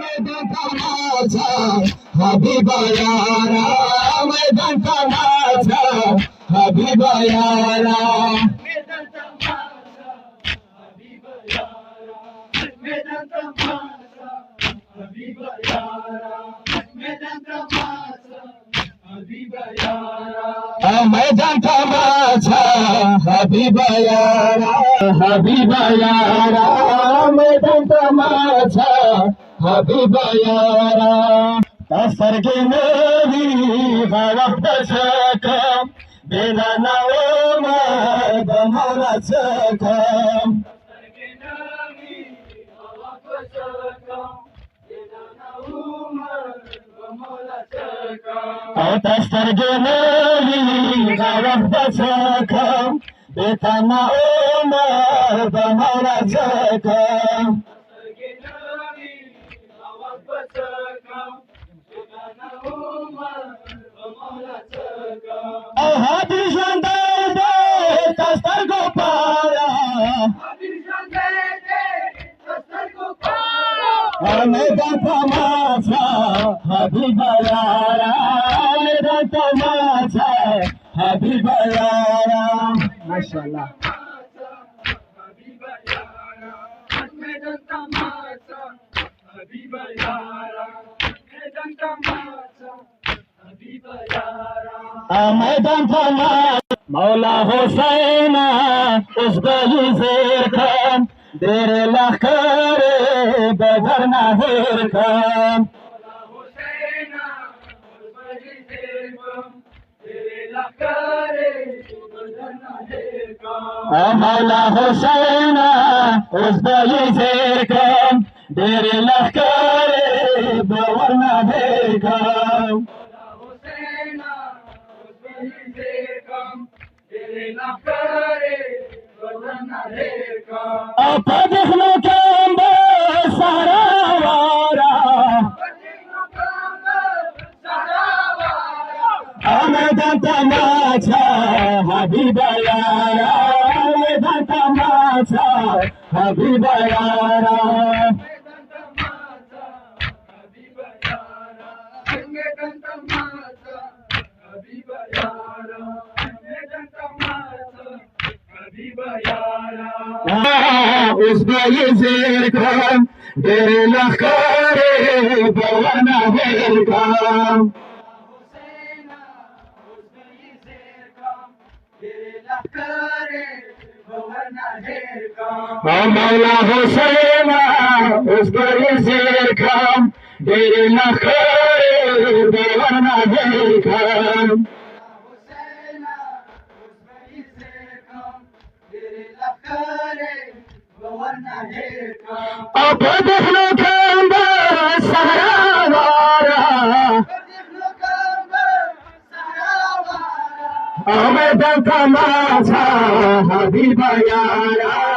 मैदान तमाशा हबीबा यारा मैदान तमाशा हबीबा यारा मैदान तमाशा हबीबा यारा मैदान तमाशा हबीबा यारा मैदान तमाशा हबीबा यारा मैदान तमाशा हबीबा यारा हबीबा यारा मैदान तमाशा हबीबा यारा तसरगे मेरी वक्त सकम बेला नाओमा बमला सकम तसरगे मेरी वक्त सकम बेला नाओमा बमला सकम मैदान तमाशा हबीबा यारा मैदान तमाशा हबीबा यारा माशाअल्लाह मैदान तमाशा हबीबा यारा मैदान तमाशा हबीबा यारा मैदान तमाशा मौला हुसैन उस गली शेर खान तेरे लखरे बदर ना हेर खान मौला हुसैन उस गली शेर खान तेरे लखरे बदर ना हेर खान अब देखने के अंदर सारा वारा मैदान तमाशा हबीबा यारा मैदान तमाशा हबीबा यारा मैदान तमाशा हबीबा यारा मैदान तमाशा हबीबा यारा उसका ये शेर खान तेरे लखरे बवाना हेर खान मौला हुसैन उसका ये शेर खान तेरे लखरे बवाना हेर खान अब देखने के अंदर सारा वारा मैदान तमाशा हबीबा यारा